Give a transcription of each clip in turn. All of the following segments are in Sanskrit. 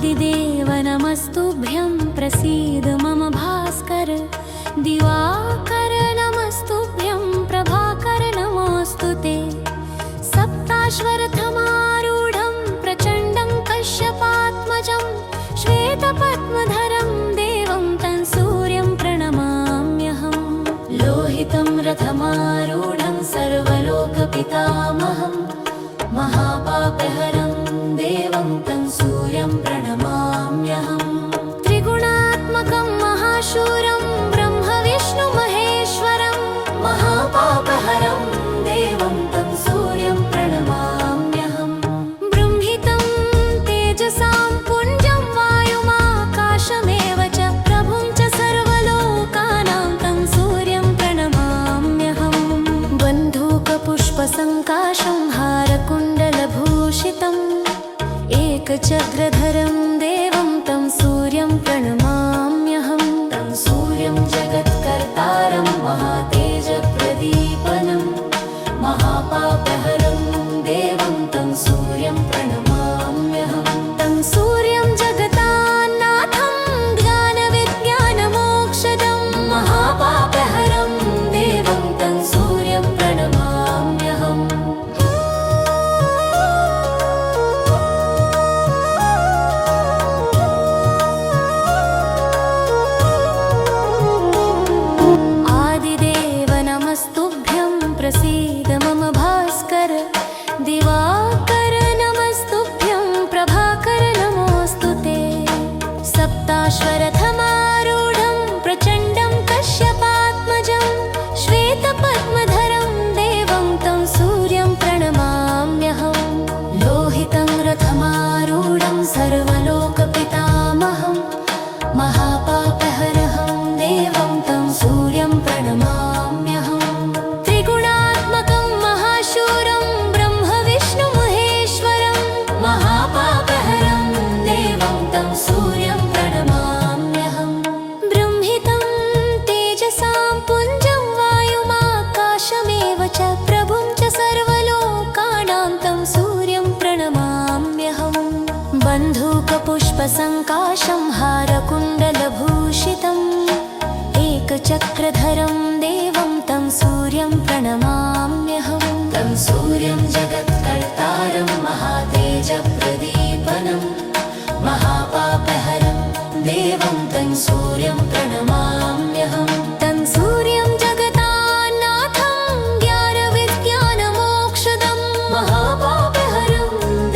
आदिदेव नमस्तुभ्यं प्रसीद मम भास्कर दिवाकर नमस्तुभ्यं प्रभाकर नमोऽस्तु ते सप्ताश्वरथमारूढं प्रचण्डं कश्यपात्मजं श्वेतपद्मधरं देवं तं सूर्यं प्रणमाम्यहं लोहितं रथमारूढं सर्वलोकपितामहं महापापहरं देवं तं सूर्यं प्रणमाम्यहं त्रिगुणात्मकं महाशूरं ब्रह्मविष्णुमहेश्वरं महापापहरं देवं तं सूर्यं प्रणमाम्यहं बृंहितं तेजसां पुञ्जं वायुमाकाशमेव च प्रभुं च सर्वलोकानां तं सूर्यं प्रणमाम्यहं बन्धूकपुष्पसङ्काशं हारकुण्डलभूषितम् एकचक्रधरं देवं तं सूर्यं प्रणमाम्यहं तं सूर्यं जगत्कर्तारं महातेजप्रदीपनं महापापहरं देवं तं सूर्यं प्रणमाम्यहं तं सूर्यं जगतान्नाथं ज्ञानविज्ञानमोक्षदं महापापहरं देवं तं सूर्यं प्रणमाम्यहम् प्रसीद मम भास्कर दिवाकर नमस्तुभ्यं प्रभाकर नमोऽस्तु ते सप्ताश्वरथमारूढं प्रचण्डं कश्यपात्मजं श्वेतपद्मधरं देवं तं सूर्यं प्रणमाम्यहं लोहितं रथमारूढं सर्वलोकपितामहं महापापहरं देवं तं सूर्यं प्रणमाम्यहं महापापहरं देवं तं सूर्यं प्रणमाम्यहं बृंहितं तेजसां पुञ्जं वायुमाकाशमेव च प्रभुं च सर्वलोकानां तं सूर्यं प्रणमाम्यहं बन्धूकपुष्पसङ्काशं हारकुण्डलभूषितम् एकचक्रधरं देवं तं सूर्यं प्रणमाम्यहं तं सूर्यं जगत्कर्तारं महातेजप्रदीपनं महापापहरं देवं तं सूर्यं प्रणमाम्यहं तं सूर्यं जगतान्नाथं ज्ञानविज्ञानमोक्षदं महापापहरं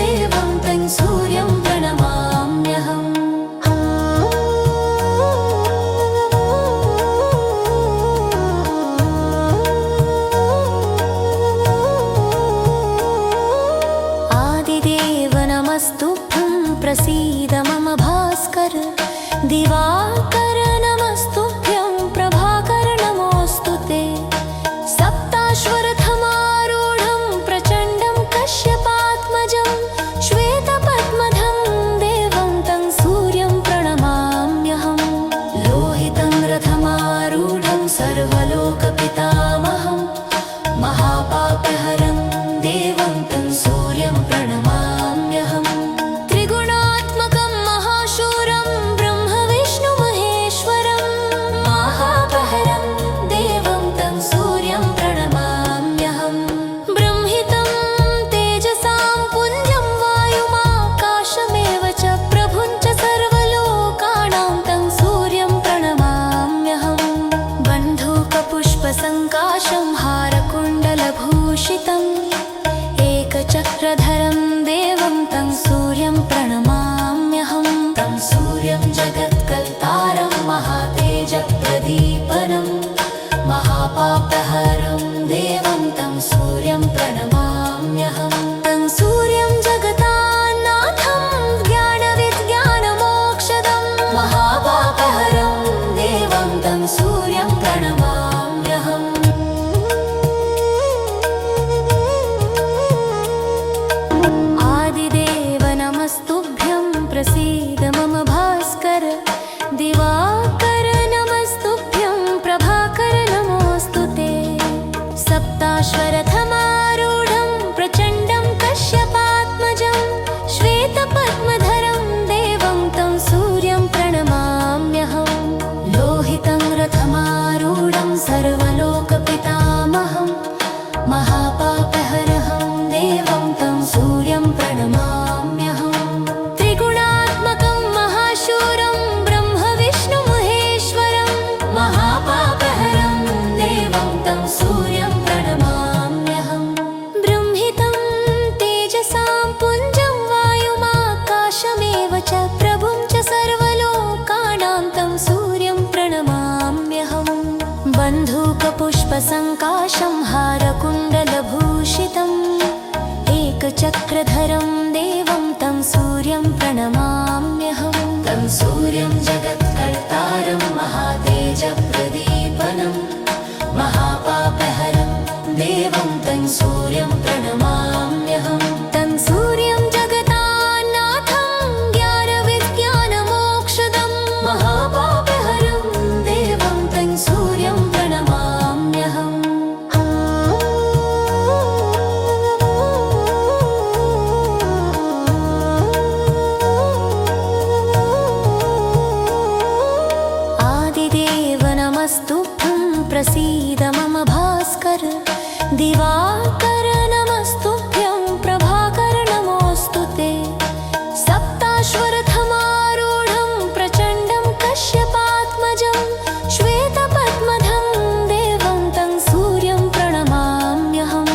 देवं तं सूर्यं प्रणमाम्यहम् नमस्तुभ्यं प्रसीद मम भास्कर दिवाकर नमस्तुभ्यं प्रभाकर नमोऽस्तु ते सप्ताश्वरथमारूढं प्रचण्डं कश्यपात्मजं श्वेतपद्मधरं देवं तं सूर्यं प्रणमाम्यहं लोहितं रथमारूढं सर्वलोकपितामहं महापापहरं देवं तं सूर्यं प्रणमाम्यहं त्रिगुणात्मकं महाशूरं ब्रह्मविष्णुमहेश्वरं महापापहरं देवं तं सूर्यं प्रणमाम्यहं बृंहितं तेजसां पुञ्जं वायुमाकाशमेव च प्रभुं च सर्वलोकानां तं सूर्यं प्रणमाम्यहं बन्धूकपुष्पसङ्काशं हारकुण्डलभूषितम् एकचक्रधरं देवं तं सूर्यं प्रणमाम्यहं तं सूर्यं जगत्कर्तारं महातेजप्रदीपनं महापापहरं देवं तं सूर्यं प्रणमाम्यहं तं सूर्यं जगतान्नाथं ज्ञानविज्ञानमोक्षदं महापापहरं देवं तं सूर्यं प्रणमाम्यहम् नमस्तुभ्यं प्रसीद मम भास्कर दिवाकर नमस्तुभ्यं प्रभाकर नमोऽस्तु ते सप्ताश्वरथमारूढं प्रचण्डं कश्यपात्मजं श्वेतपद्मधरं देवं सप्ताश्वरथमारूढं एकचक्रधरं देवं तं सूर्यं प्रणमाम्यहं तं सूर्यं जगत्कर्तारं महातेजप्रदीपनं महापापहरं देवं तं सूर्यं प्रणमाम्यहं तं सूर्यं जगतान्नाथं ज्ञानविज्ञानमोक्षदं महापापहरं देवं तं सूर्यं प्रणमाम्यहम् नमस्तुभ्यं प्रसीद मम भास्कर दिवाकर नमस्तुभ्यं प्रभाकर नमोऽस्तु ते सप्ताश्वरथमारूढं प्रचण्डं कश्यपात्मजं श्वेतपद्मधं देवं तं सूर्यं प्रणमाम्यहं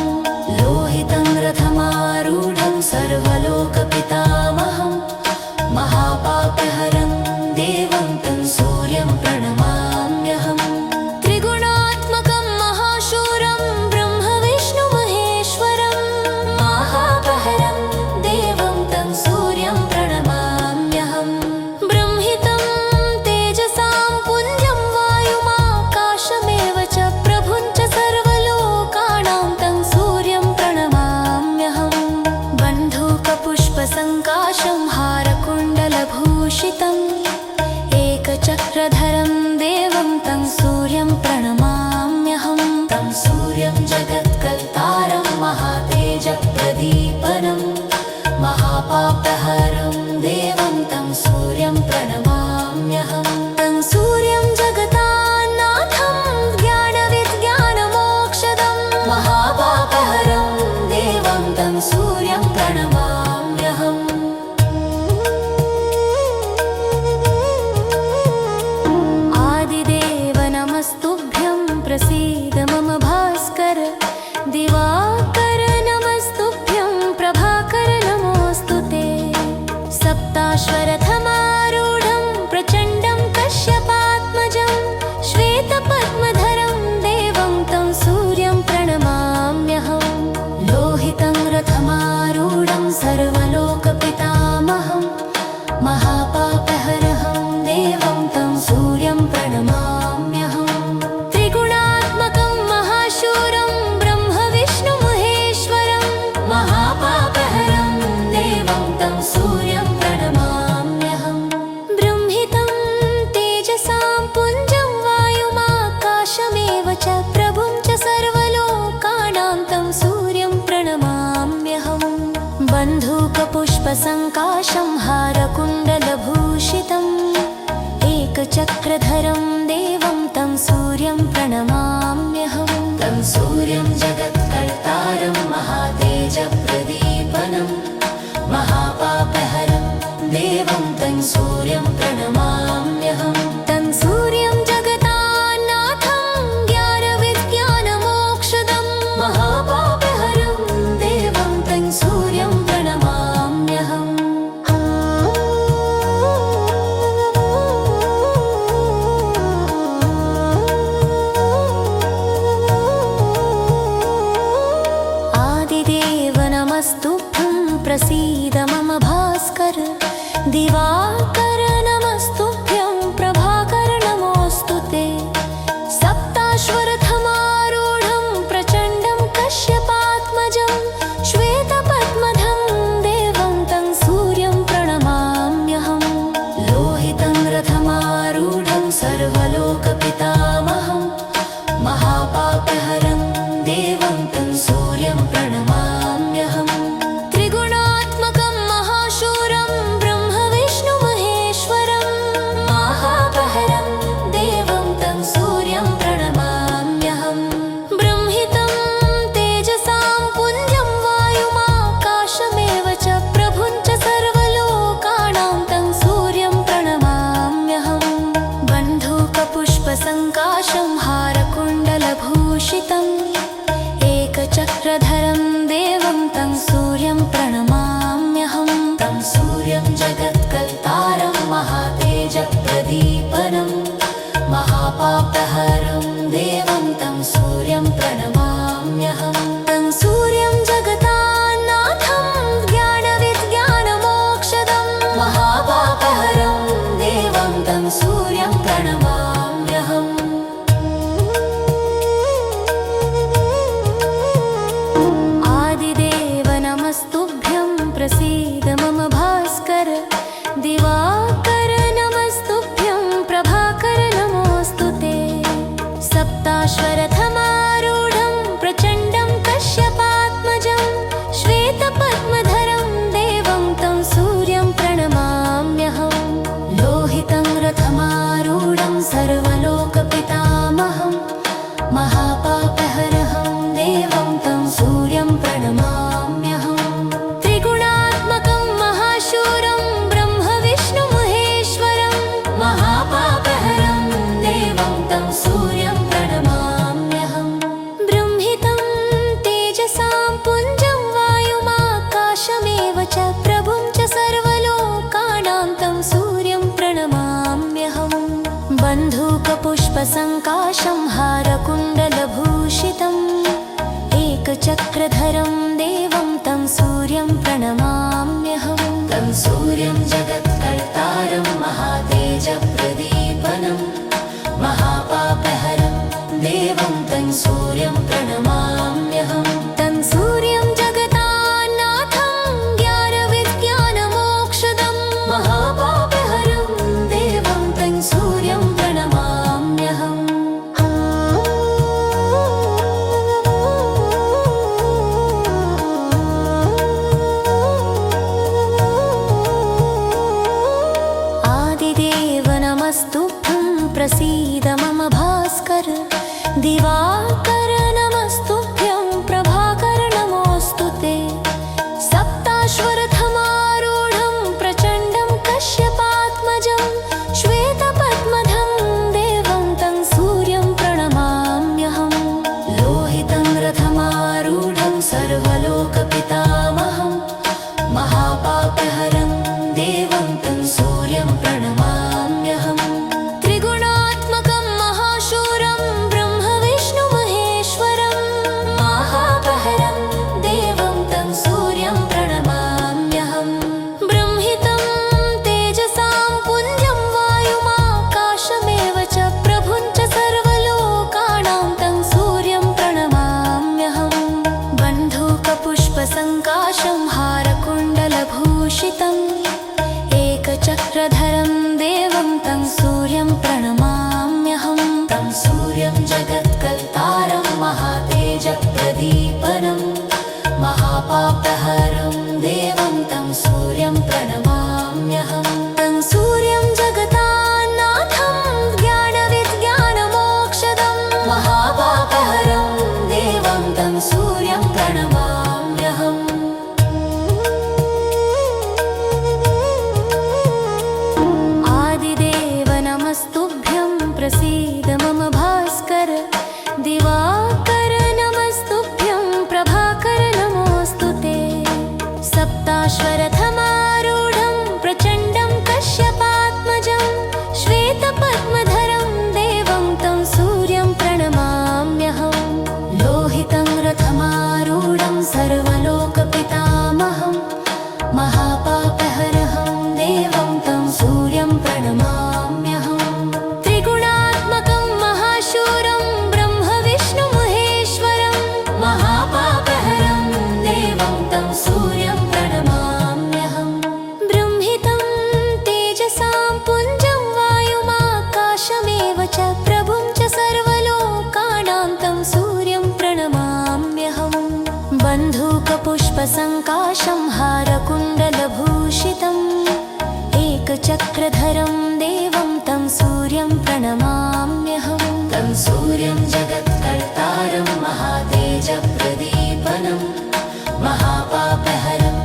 लोहितं रथमारूढं सर्वलोकपितामहं महापापहरं देवं तं सूर्यं प्रणमाम्यहम् त्रिगुणात्मकं महाशूरं ब्रह्मविष्णुमहेश्वरं महापहरं देवं तं सूर्यं प्रणमाम्यहम् ब्रह्मितं तेजसां पुञ्जं वायुमाकाशमेव च प्रभुं च सर्वलोकानां तं सूर्यं प्रणमाम्यहम् बन्धूकपुष्पसङ्काशं हारकुण्डलभूषितम् एकचक्रधरं देवं तं सूर्यं प्रणमाम्यहं तं सूर्यं जगत्कर्तारं महातेजप्रदीपनं महापापहरं देवं तं सूर्यं प्रणमाम्यहं तं सूर्यं जगतान्नाथं ज्ञानविज्ञानमोक्षदं महापापहरं देवं तं सूर्यं प्रणमाम्यहम् नमस्तुभ्यं प्रसीद मम भास्कर दिवाकर नमस्तुभ्यं प्रभाकर नमोऽस्तु ते सप्ताश्वरथमारूढं प्रचण्डं कश्यपात्मजं श्वेतपद्मधरं देवं तं सूर्यं प्रणमाम्यहं लोहितं रथमारूढं सर्वलोकपितामहं महापापहरं देवं तं सूर्यं प्रणमाम्यहम् त्रिगुणात्मकं महाशूरं ब्रह्मविष्णुमहेश्वरं महापापहरं देवं तं सूर्यं प्रणमाम्यहम् ब्रह्मितं तेजसां पुञ्जं वायुमाकाशमेव च प्रभुं च सर्वलोकानां तं सूर्यं प्रणमाम्यहम् बन्धूकपुष्पसङ्काशं हारकुण्डलभूषितम् एकचक्रधरं देवं तं सूर्यं प्रणमाम्यहं तं सूर्यं जगत्कर्तारं महातेजप्रदीपनं महापापहरं देवं तं सूर्यं प्रणमाम्यहं तं सूर्यं जगतान्नाथं ज्ञानविज्ञानमोक्षदं महापापहरं देवं तं सूर्यं प्रणमाम्यहम् नमस्तुभ्यं प्रसीद मम भास्कर दिवाकर नमस्तुभ्यं प्रभाकर नमोऽस्तु ते सप्ताश्वरथमारूढं प्रचण्डं कश्यपात्मजं श्वेतपद्मधं देवं तं सूर्यं प्रणमाम्यहं लोहितं रथमारूढं सर्वलोकपितामहं महापापहरं देवं तं सूर्यं प्रणमाम्यहम् त्रिगुणात्मकं महाशूरं ब्रह्मविष्णुमहेश्वरं प्रभुं च सर्वलोकानां तं सूर्यं प्रणमाम्यहम् बन्धूकपुष्पसङ्काशं हारकुण्डलभूषितम् एकचक्रधरं देवं तं सूर्यं प्रणमाम्यहम् तं सूर्यं जगत्कर्तारं महातेजप्रदीपनं महापापहरं देवं तं सूर्यं प्रणमाम्यहम् तं सूर्यं जगतान्नाथं ज्ञानविज्ञानमोक्षदं महापापहरं देवं तं सूर्यं प्रणमाम्यहम् आदिदेव नमस्तुभ्यं प्रसीद मम भास्कर दिवाकर नमस्तुभ्यं प्रभाकर नमोऽस्तु ते सप्ताश्वरथमारूढं प्रचण्डं कश्यपात्मजं श्वेतपद्मधं देवं तं सूर्यं प्रणमाम्यहम् लोहितं रथमारूढं सर्वलोकपितामहं महापापहरं देवं तं सूर्यं प्रणमाम्यहम् त्रिगुणात्मकं महाशूरं ब्रह्मविष्णुमहेश्वरं महापहरं देवं तं सूर्यं प्रणमाम्यहम् ब्रह्मितं तेजसां पुञ्जं वायुमाकाशमेव च प्रभुं च सर्वलोकानां तं सूर्यं प्रणमाम्यहम् बन्धूकपुष्पसङ्काशं हारकुण्डलभूषितम् एकचक्रधरं देवं तं सूर्यं प्रणमाम्यहम् तं सूर्यं जगत्कर्तारं महातेजप्रदीपनं महापापहरं देवं तं सूर्यं प्रणमाम्यहम् तं सूर्यं जगतान्नाथं ज्ञानविज्ञानमोक्षदं महापापहरं देवं तं सूर्यं प्रणमाम्यहम् आदिदेव नमस्तुभ्यं प्रसीद मम भास्कर दिवाकर नमस्तुभ्यं प्रभाकर नमोऽस्तु ते सप्ताश्वरथमारूढं प्रचण्डं कश्यपात्मजं श्वेतपद्मधरं देवं तं सूर्यं प्रणमाम्यहम् लोहितं रथमारूढं सर्वलोकपितामहं महापापहरं देवं तं सूर्यं प्रणमाम्यहम् त्रिगुणात्मकं महाशूरं ब्रह्मविष्णुमहेश्वरं महापापहरं देवं तं सूर्यं प्रणमाम्यहम् ब्रह्मितं तेजसां पुञ्जं वायुमाकाशमेव च प्रभुं च सर्वलोकानां तं सूर्यं प्रणमाम्यहम् बन्धूकपुष्पसङ्काशं हारकुण्डलभूषितम् एकचक्रधरं देवं तं सूर्यं प्रणमाम्यहम् तं सूर्यं जगत्कर्तारं महातेजप्रदीपनं महापापहरं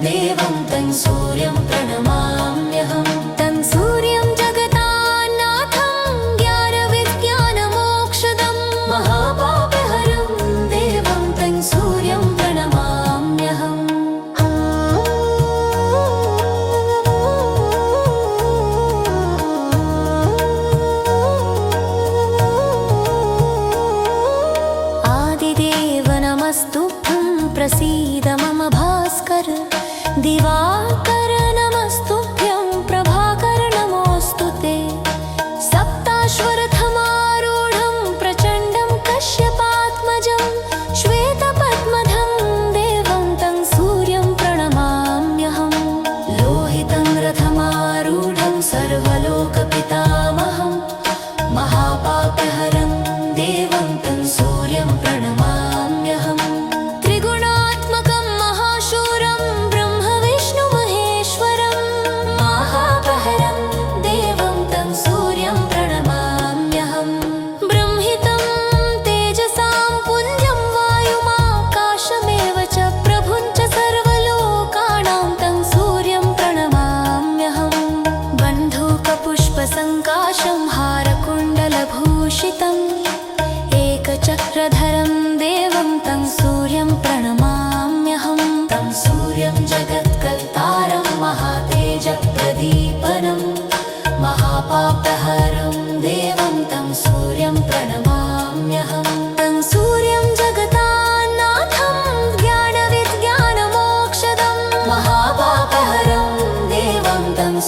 देवं तं सूर्यं प्रणमाम्यहम् तं सूर्यं जगतान्नाथं ज्ञानविज्ञानमोक्षदं महापापहरं देवं तं सूर्यं प्रणमाम्यहम् आदिदेव नमस्तुभ्यं प्रसीद मम भास्कर दिवाकर नमस्तुभ्यं प्रभाकर नमोऽस्तु ते सप्ताश्वरथमारूढं प्रचण्डं कश्यपात्मजं श्वेतपद्मधं देवं तं सूर्यं प्रणमाम्यहम् लोहितं रथमारूढं सर्वलोकपितामहं महापापहरं देवं तं सूर्यं प्रणमाम्यहम् त्रिगुणात्मकं महाशूरं ब्रह्मविष्णुमहेश्वरं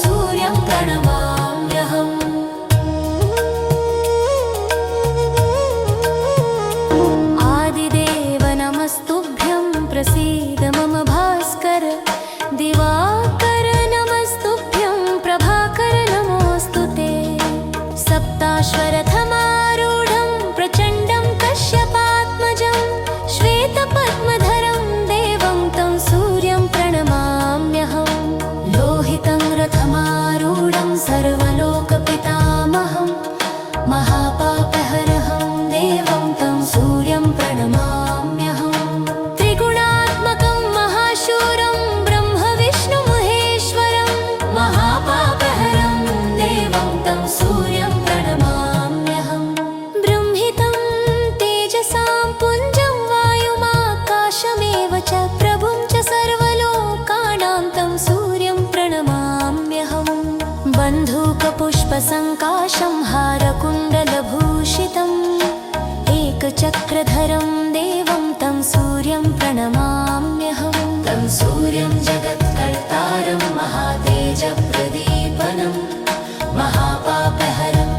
सूर्यं प्रणमाम्यहम् आदिदेव नमस्तुभ्यं प्रसीद मम भास्कर दिवाकर नमस्तुभ्यं प्रभाकर नमोऽस्तु ते सप्ताश्वरथमारूढं प्रचण्डं कश्यपात्मजं श्वेतपद्मधरं देवं तं सूर्यं प्रणमाम्यहम् लोहितं रथमारूढं सर्वलोकपितामहं महापापहरहं देवं तं सूर्यं प्रणमाम्यहम् त्रिगुणात्मकं महाशूरं ब्रह्मविष्णुमहेश्वरं महापापहरं देवं तं सूर्यं प्रणमाम्यहम् बृंहितं तेजसां पुञ्जं वायुमाकाशमेव च प्रभुं च सर्वलोकानां तं सूर्यं प्रणमाम्यहम् बन्धूकपुष्पसङ्काशं हारकुण्डलभूषितम् एकचक्रधरं देवं तं सूर्यं प्रणमाम्यहम् तं सूर्यं जगत्कर्तारं महातेजप्रदीपनं महापापहरं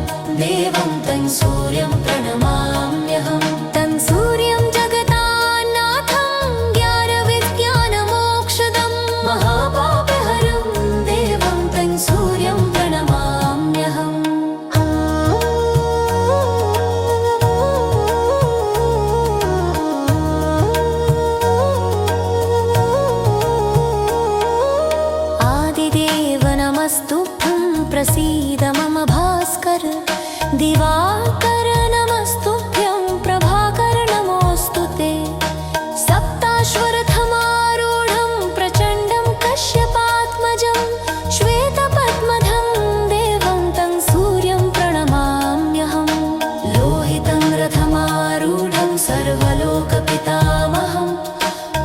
देवं तं सूर्यं प्रणमाम्यहम् तं सूर्यं जगतान्नाथं ज्ञानविज्ञानमोक्षदं महापापहरं देवं तं सूर्यं प्रणमाम्यहम् आदिदेव नमस्तुभ्यं प्रसीद मम भास्कर दिवाकर नमस्तुभ्यं प्रभाकर नमोऽस्तु ते सप्ताश्वरथमारूढं प्रचण्डं कश्यपात्मजं श्वेतपद्मधं देवं तं सूर्यं प्रणमाम्यहम् लोहितं रथमारूढं सर्वलोकपितामहं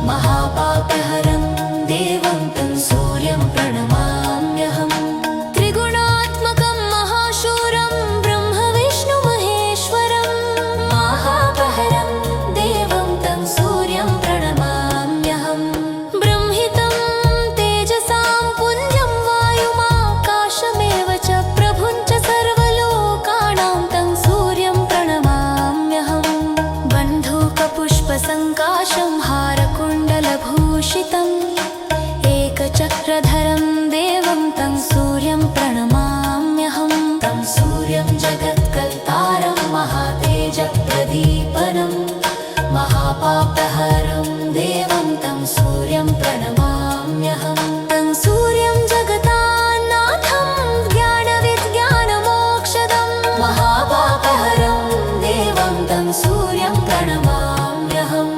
महापापहरं देवं तं सूर्यं प्रणमाम्यहम् त्रिगुणात्मकं महाशूरं ब्रह्मविष्णुमहेश्वरं महापापहरं देवं तं सूर्यं प्रणमाम्यहम् बृंहितं तेजसां पुञ्जं वायुमाकाशमेव च प्रभुं च सर्वलोकानां तं सूर्यं प्रणमाम्यहम् बन्धूकपुष्पसङ्काशं हारकुण्डलभूषितम् एकचक्रधरं देवं तं सूर्यं प्रणमाम्यहम् तं सूर्यं जगत्कर्तारं महातेजप्रदीपनं महापापहरं देवं तं सूर्यं प्रणमाम्यहम् तं सूर्यं जगतान्नाथं ज्ञानविज्ञानमोक्षदं महापापहरं देवं तं सूर्यं प्रणमाम्यहम्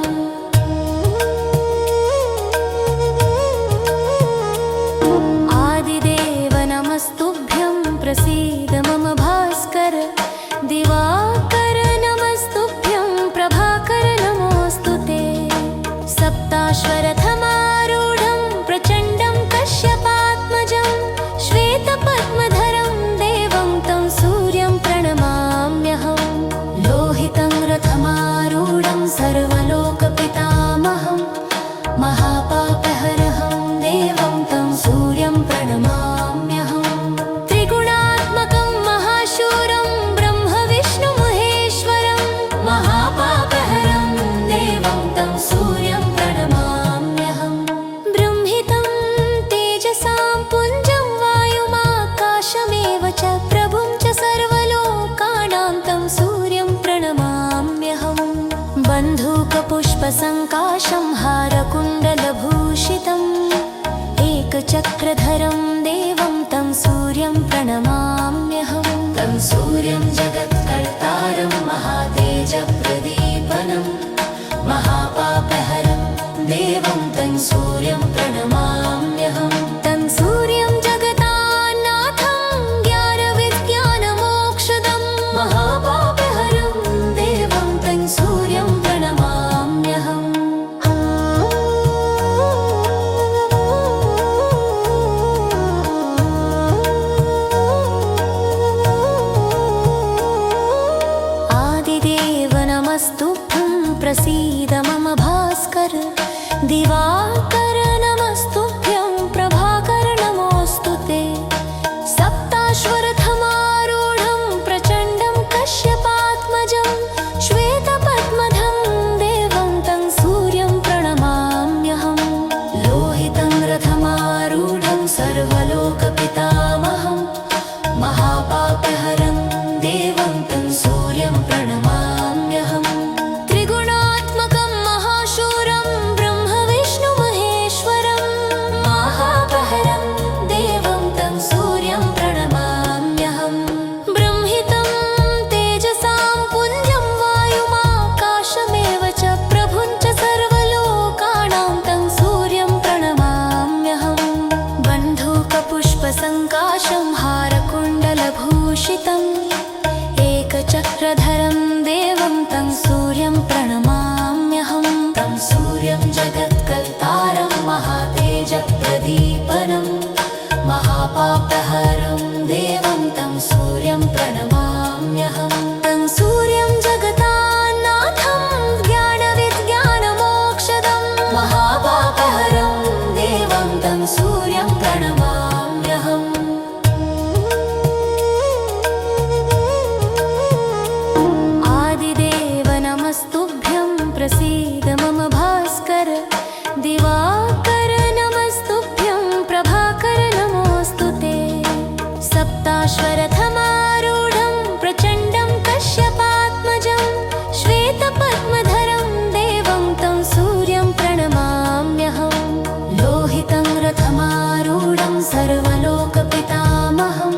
आदिदेव नमस्तुभ्यं प्रसीद मम भास्कर दिवाकर नमस्तुभ्यं प्रभाकर नमोऽस्तु ते सप्ताश्वरथमारूढं प्रचण्डं कश्यपात्मजं श्वेतपद्मधरं देवं तं सूर्यं प्रणमाम्यहम् लोहितं रथमारूढं सर्वलोकपितामहं महापापहरहं देवं तं सूर्यं प्रणमाम्यहम् त्रिगुणात्मकं महाशूरं ब्रह्मविष्णुमहेश्वरं महापापहरं देवं तं सूर्यं प्रणमाम्यहम् बृंहितं तेजसां पुञ्जं वायुमाकाशमेव च प्रभुं च सर्वलोकानां तं सूर्यं प्रणमाम्यहम् बन्धूकपुष्पसङ्काशं हारकुण्डलभूषितम् एकचक्रधरं देवं तं सूर्यं प्रणमाम्यहम् तं सूर्यं जगत्कर्तारं महातेजप्रदीपनं महापापहरं देवं तं सूर्यं प्रणमाम्यहम् तं सूर्यं जगतान्नाथं ज्ञानविज्ञानमोक्षदं महापापहरं देवं तं सूर्यं प्रणमाम्यहम् आदिदेव नमस्तुभ्यं प्रसीद मम भास्कर दिवाकर नमस्तुभ्यं सर्वलोकपितामहं महापापहरं देवं तं सूर्यं प्रणमाम्यहम् त्रिगुणात्मकं महाशूरं ब्रह्मविष्णुमहेश्वरं महापहरं देवं तं सूर्यं प्रणमाम्यहम् ब्रह्मितं तेजसां पुञ्जं वायुमाकाशमेव च प्रभुं च सर्वलोकानां तं सूर्यं प्रणमाम्यहम् बन्धूकपुष्पसङ्काशं हारकुण्डलभूषितम् एकचक्रधरं देवं तं सूर्यं प्रणमाम्यहं तं सूर्यं जगत्कर्तारं महातेजप्रदीपनं महापापहरं देवं तं सूर्यं प्रणमाम्यहं तं सूर्यं जगतान्नाथं ज्ञानविज्ञानमोक्षदं महापापहरं देवं तं सूर्यं प्रणमाम्यहम् आदिदेव नमस्तुभ्यं प्रसीद मम भास्कर दिवाकर नमस्तुभ्यं प्रभाकर नमोऽस्तु ते सप्ताश्वरथमारूढं प्रचण्डं कश्यपात्मजं श्वेतपद्मधरं देवं तं सूर्यं प्रणमाम्यहं लोहितं रथमारूढं सर्वलोकपितामहं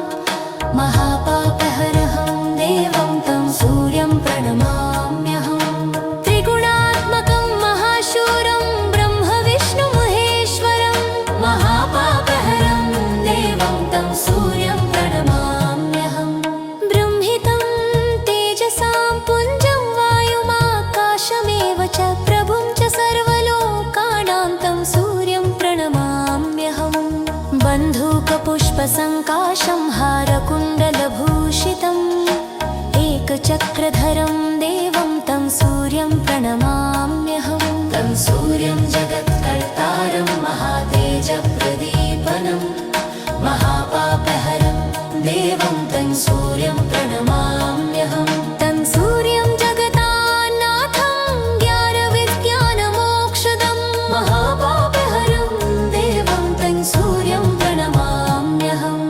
महापापहरं देवं तं सूर्यं प्रणमाम्यहम् त्रिगुणात्मकं महाशूरं ब्रह्मविष्णुमहेश्वरं महापापहरं देवं तं सूर्यं प्रणमाम्यहम् ब्रह्मितं तेजसां पुञ्जं वायुमाकाशमेव च प्रभुं च सर्वलोकानां तं सूर्यं प्रणमाम्यहम् बन्धूकपुष्पसङ्काशं हारकुण्डलभूषितम् एकचक्रधरं देवं तं सूर्यं प्रणमाम्यहं तं सूर्यं जगत्कर्तारं महातेजप्रदीपनं महापापहरं देवं तं सूर्यं प्रणमाम्यहं तं सूर्यं जगतान्नाथं ज्ञानविज्ञानमोक्षदं महापापहरं देवं तं सूर्यं प्रणमाम्यहम्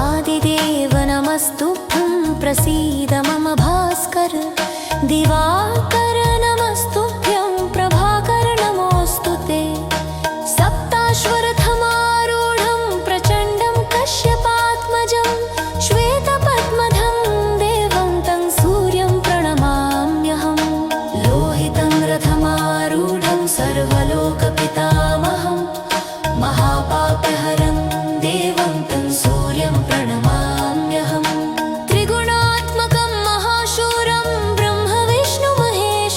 आदिदेव नमस्तुभ्यं प्रसीद मम भास्कर दिवाकर नमस्तुभ्यं प्रभाकर नमोऽस्तु ते सप्ताश्वरथमारूढं प्रचण्डं कश्यपात्मजं श्वेतपद्मधं देवं तं सूर्यं प्रणमाम्यहं लोहितं रथमारूढं सर्वलोकपितामहं महापापहरं देवं तं सूर्यं प्रणमाम्यहम् त्रिगुणात्मकं महाशूरं ब्रह्मविष्णुमहेश्वरं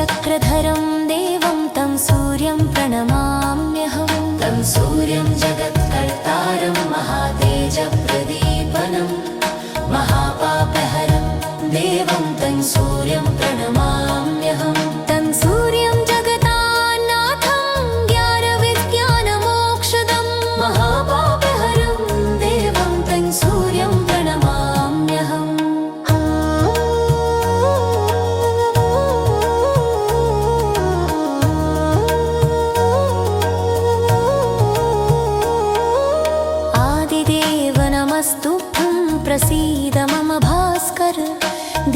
एकचक्रधरं देवं तं सूर्यं प्रणमाम्यहं तं सूर्यं जगत्कर्तारं महातेजप्रदीपनं महापापहरं देवं तं सूर्यं प्रणमाम्यहं तं सूर्यं जगतान्नाथं ज्ञानविज्ञानमोक्षदं महापापहरं देवं तं सूर्यं प्रणमाम्यहम् आदिदेव नमस्तुभ्यं प्रसीद मम भास्कर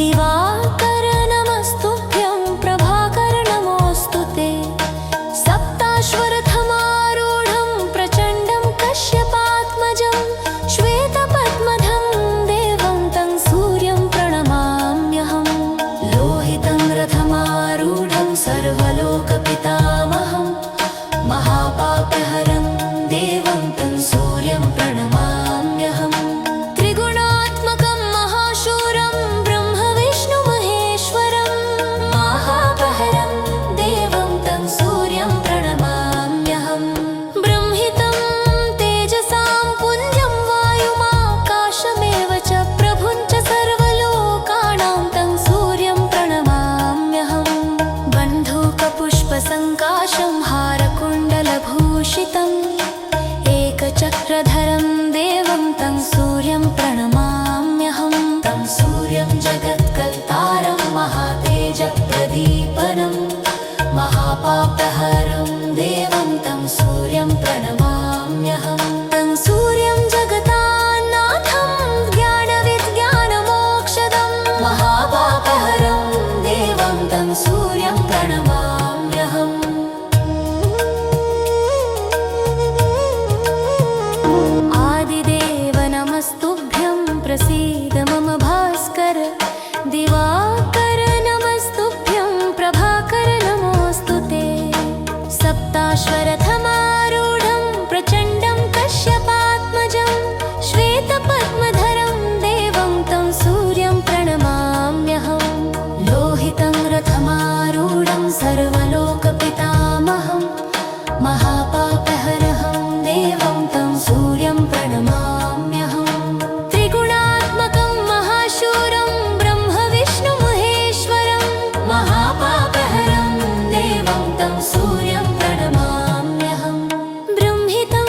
दिवाकर नमस्तुभ्यं प्रभाकर नमोऽस्तु ते सप्ताश्वरथमारूढं प्रचण्डं कश्यपात्मजं श्वेतपद्मधं देवं तं सूर्यं प्रणमाम्यहं लोहितं रथमारूढं सर्वलोकपितामहं महापापहरं देवं तं सूर्यं प्रणमाम्यहं त्रिगुणात्मकं महाशूरं ब्रह्मविष्णुमहेश्वरं महापहरं देवं तं सूर्यं प्रणमाम्यहं ब्रह्मितं तेजसां पुञ्जं वायुमाकाशमेव च प्रभुं च सर्वलोकानां तं सूर्यं प्रणमाम्यहं बन्धूकपुष्पसङ्काशं हारकुण्डलभूषितम् एकचक्रधरं देवं तं सूर्यं प्रणमाम्यहं तं सूर्यं जगत्कर्तारं महातेजप्रदीपनं महापापहरं देवं तं सूर्यं प्रणमाम्यहं तं सूर्यं जगतान्नाथं ज्ञानविज्ञानमोक्षदं महापापहरं देवं तं सूर्यं प्रणमाम्यहम् आदिदेव नमस्तुभ्यं प्रसीद मम भास्कर दिवाकर नमस्तुभ्यं प्रभाकर नमोऽस्तु ते सप्ताश्वरथमारूढं प्रचण्डं कश्यपात्मजं श्वेतपद्मधरं देवं तं सूर्यं प्रणमाम्यहं लोहितं रथमारूढं सर्वलोकपितामहं महापापहरं देवं तं सूर्यं प्रणमाम्यहं त्रिगुणात्मकं महाशूरं ब्रह्मविष्णुमहेश्वरं महापापहरं देवं तं सूर्यं प्रणमाम्यहं ब्रह्मितं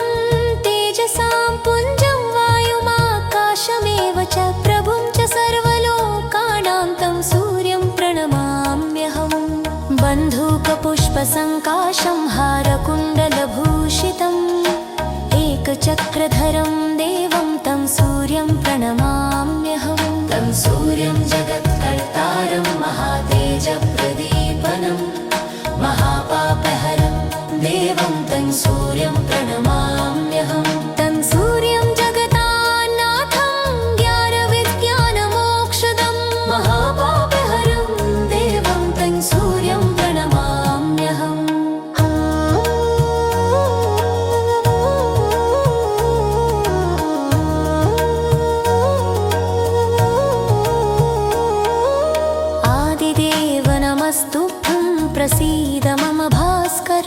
तेजसां पुञ्जं वायुमाकाशमेव च प्रभुं च सर्वलोकानां तं सूर्यं प्रणमाम्यहं बन्धूकपुष्पसङ्काशं हारकुण्डलभूषितम् एकचक्रधरं देवं तं सूर्यं प्रणमाम्यहं तं सूर्यं जगत्कर्तारं महातेजप्रदीपनं महापापहरं देवं तं सूर्यं प्रणमाम्यहं तं सूर्यं जगतान्नाथं ज्ञानविज्ञानमोक्षदं महापापहरं देवं तं सूर्यं प्रणमाम्यहम् आदिदेव नमस्तुभ्यं प्रसीद मम भास्कर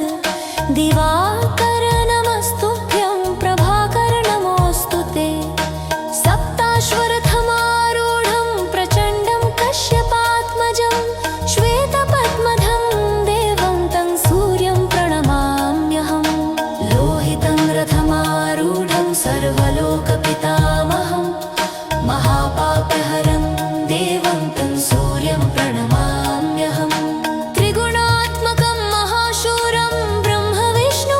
दिवाकर नमस्तुभ्यं प्रभाकर नमोऽस्तु ते सप्ताश्वरथमारूढं प्रचण्डं कश्यपात्मजं श्वेतपद्मधं देवं तं सूर्यं प्रणमाम्यहं लोहितं रथमारूढं सर्वलोकपितामहं महापापहरं देवं तं सूर्यं प्रणमाम्यहं त्रिगुणात्मकं महाशूरं ब्रह्मविष्णु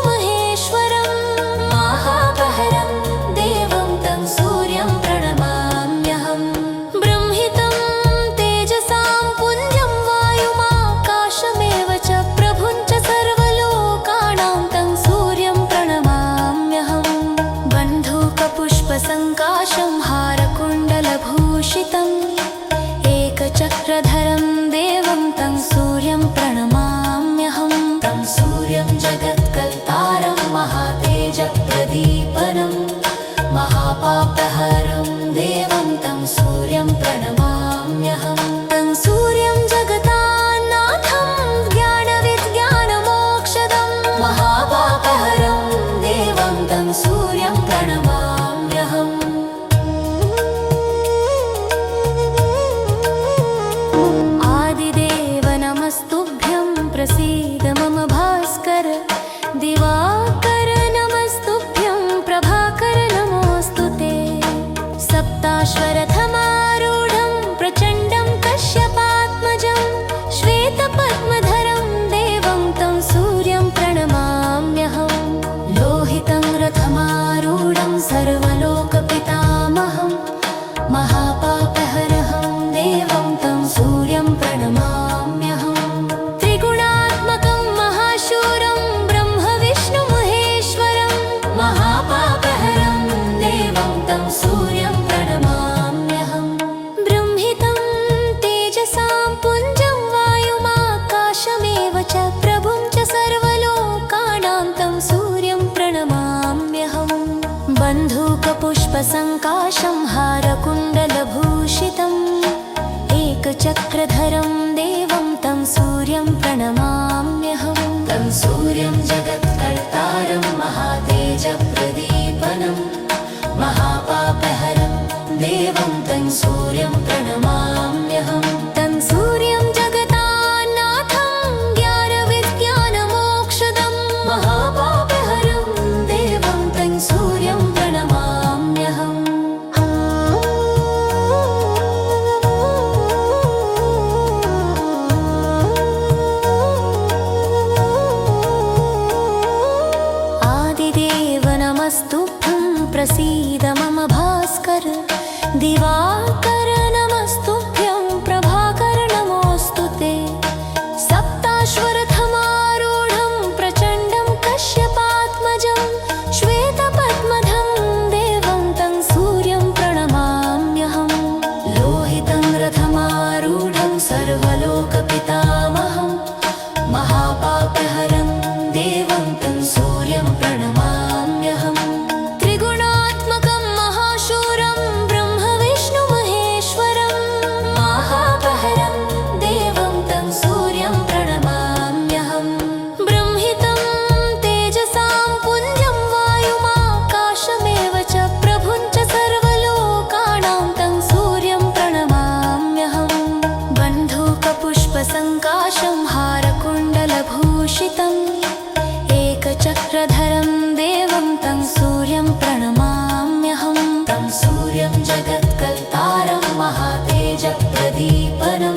सूर्यं जगत्कर्तारं महातेजप्रदीपनं महापापहरं देवं तं सूर्यं प्रणमाम्यहं तं सूर्यं जगतान्नाथं ज्ञानविज्ञानमोक्षदं महापापहरं देवं तं सूर्यं प्रणमाम्यहम् आदिदेव नमस्तुभ्यं प्रसीद मम भास्कर दिवाकर नमस्तुभ्यं प्रभाकर नमोऽस्तु ते सप्ताश्वरथमारूढं प्रचण्डं कश्यपात्मजं श्वेतपद्मधं देवं तं सूर्यं प्रणमाम्यहं लोहितं रथमारूढं सर्वलोकपितामहं महापापहरं देवं तं सूर्यं प्रणमाम्यहं त्रिगुणात्मकं महाशूरं ब्रह्मविष्णुमहेश्वरं महापहरं देवं तं सूर्यं प्रणमाम्यहं ब्रह्मितं तेजसां पुञ्जं वायुमाकाशमेव च प्रभुं च सर्वलोकानां तं सूर्यं प्रणमाम्यहं बन्धूकपुष्पसङ्काशं हारकुण्डलभूषितम् एकचक्रधरं देवं तं सूर्यं प्रणमाम्यहं तं सूर्यं जगत्कर्तारं महातेजप्रदीपनं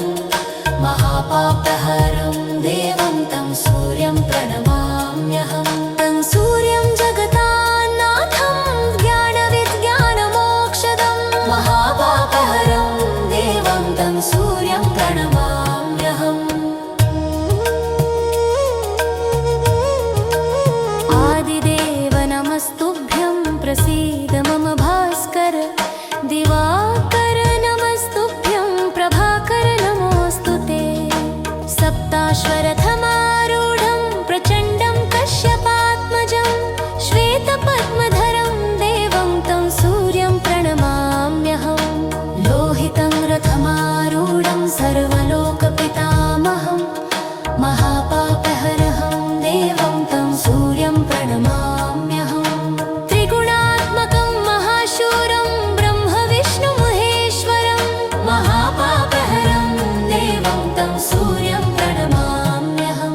महापापहरं देवं तं सूर्यं प्रणमाम्यहं तं सूर्यं जगतान्नाथं ज्ञानविज्ञानमोक्षदं महापापहरं देवं तं सूर्यं प्रणमाम्यहम् आदिदेव नमस्तुभ्यं प्रसीद मम भास्कर दिवाकर नमस्तुभ्यं प्रभाकर नमोऽस्तु ते सप्ताश्वरथमारूढं प्रचण्डं कश्यपात्मजं श्वेतपद्मधरं देवं तं सूर्यं प्रणमाम्यहं लोहितं रथमारूढं सर्वलोकपितामहं महापापहरं देवं तं सूर्यं प्रणमाम्यहं त्रिगुणात्मकं महाशूरं ब्रह्मविष्णुमहेश्वरं महापापहरं देवं तं सूर्यं प्रणमाम्यहं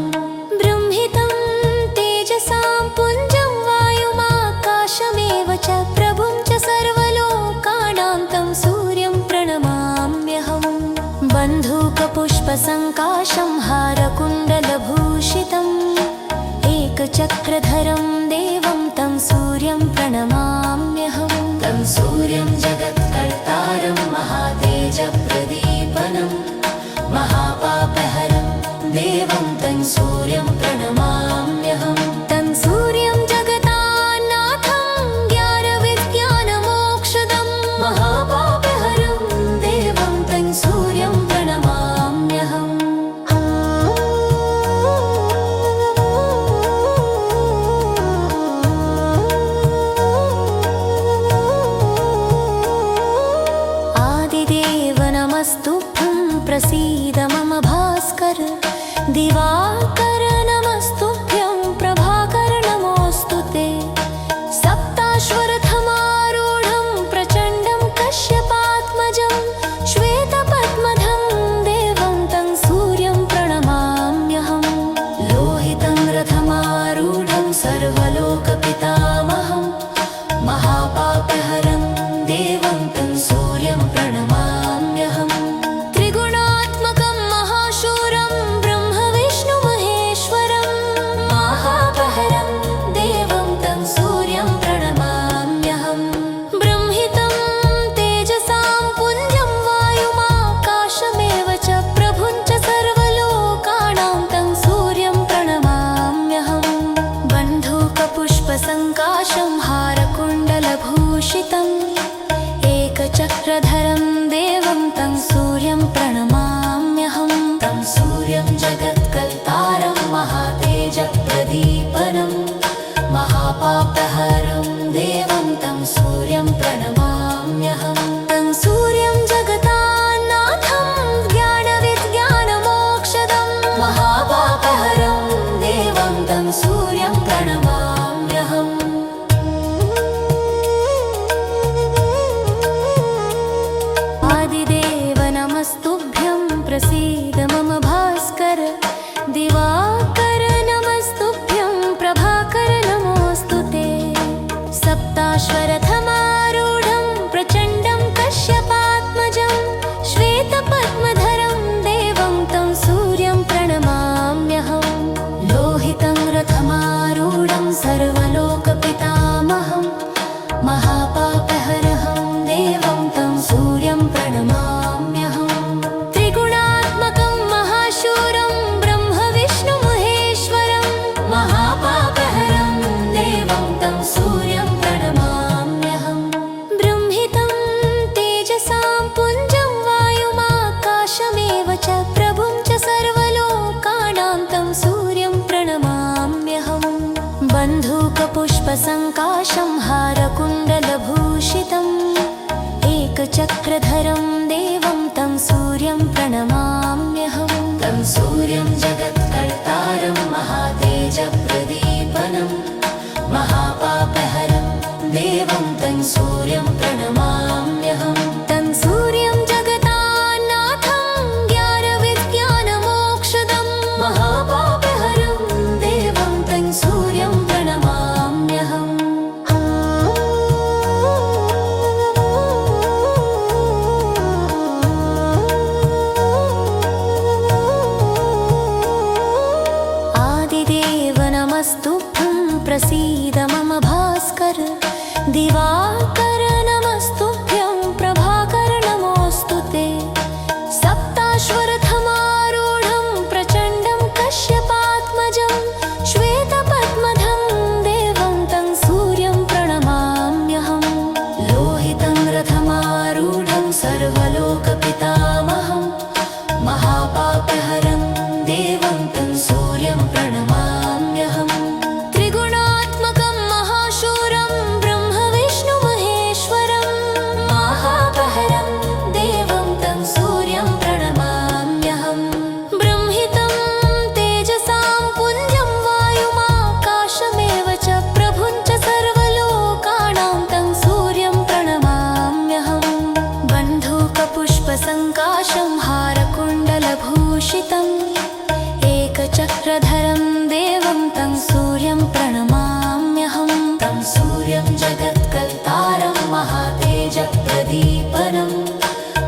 ब्रह्मितं तेजसां पुञ्जं वायुमाकाशमेव च प्रभुं च सर्वलोकानां तं सूर्यं प्रणमाम्यहं बन्धूकपुष्पसङ्काशं हारकुण्डलभूषितम् एकचक्रधरं देवं तं सूर्यं प्रणमाम्यहं तं सूर्यं जगत्कर्तारं महातेजप्रदीपनं महापापहरं देवं तं सूर्यं प्रणमाम्यहं तं सूर्यं जगतान्नाथं ज्ञानविज्ञानमोक्षदं महापापहरं देवं तं सूर्यं प्रणमाम्यहम् आदिदेव नमस्तुभ्यं प्रसीद मम भास्कर दिवाकर नमस्तुभ्यं प्रभाकर नमोऽस्तु ते सप्ताश्वरथमारूढं प्रचण्डं कश्यपात्मजं श्वेतपद्मधं देवं तं सूर्यं प्रणमाम्यहं लोहितं रथमारूढं सर्वलोकपितामहं महापापहरं देवं तं सूर्यं प्रणमाम्यहं त्रिगुणात्मकं महाशूरं ब्रह्मविष्णुमहेश्वरं महापहरं देवं तं सूर्यं प्रणमाम्यहं ब्रह्मितं तेजसां पुञ्जं वायुमाकाशमेव च प्रभुं च सर्वलोकानां तं सूर्यं प्रणमाम्यहं बन्धूकपुष्पसङ्का प्रणमाम्यहम्। आदिदेव नमस्तुभ्यं प्रसीद मम भास्कर। दिवाकर नमस्तुभ्यं प्रभाकर नमोऽस्तु ते। सप्ताश्वरथमारूढं प्रचण्डं कश्यपात्मजं श्वेतपद्मधरं देवं तं सूर्यं प्रणमाम्यहम्। लोहितं रथमारूढं सर्वलोकपितामहं महापापहरहं देवं तं सूर्यं प्रणमाम्यहम्। त्रिगुणात्मकं महाशूरं ब्रह्मविष्णुमहेश्वरं महापापहरं देवं तं सूर्यं प्रणमाम्यहम्। ब्रह्मितं तेजसां पुञ्जं वायुमाकाशमेव च प्रभुं च सर्वलोकानां तं सूर्यं प्रणमाम्यहम्। बन्धूकपुष्पसङ्काशं हारकुण्डलभूषितम् एकचक्रधरं देवं तं सूर्यं प्रणमाम्यहम्। तं सूर्यं जगत्कर्तारं महातेजप्रदीपनं महापापहरं देवं तं सूर्यं प्रणमाम्यहम्। तं सूर्यं जगतान्नाथं ज्ञानविज्ञानमोक्षदं महापापहरं देवं तं सूर्यं प्रणमाम्यहम्। आदिदेव नमस्तुभ्यं प्रसीद मम भास्कर। दिवाकर नमस्तुभ्यं प्रभाकर नमोऽस्तु ते। सप्ताश्वरथमारूढं प्रचण्डं कश्यपात्मजं श्वेतपद्मधं देवं तं सूर्यं प्रणमाम्यहम्। लोहितं रथमारूढं सर्वलोकपितामहं महापापहरं देवं तं सूर्यं प्रणमाम्यहम्। त्रिगुणात्मकं महाशूरं ब्रह्मविष्णुमहेश्वरं महापापहरं देवं तं सूर्यं प्रणमाम्यहम्। ब्रह्मितं तेजसां पुञ्जं वायुमाकाशमेव च प्रभुं च सर्वलोकानां तं सूर्यं प्रणमाम्यहम्। बन्धूकपुष्पसङ्काशं हारकुण्डलभूषितम् एकचक्रधरं देवं तं सूर्यं प्रणमाम्यहम्। तं सूर्यं जगत्कर्तारं महातेजप्रदीपनं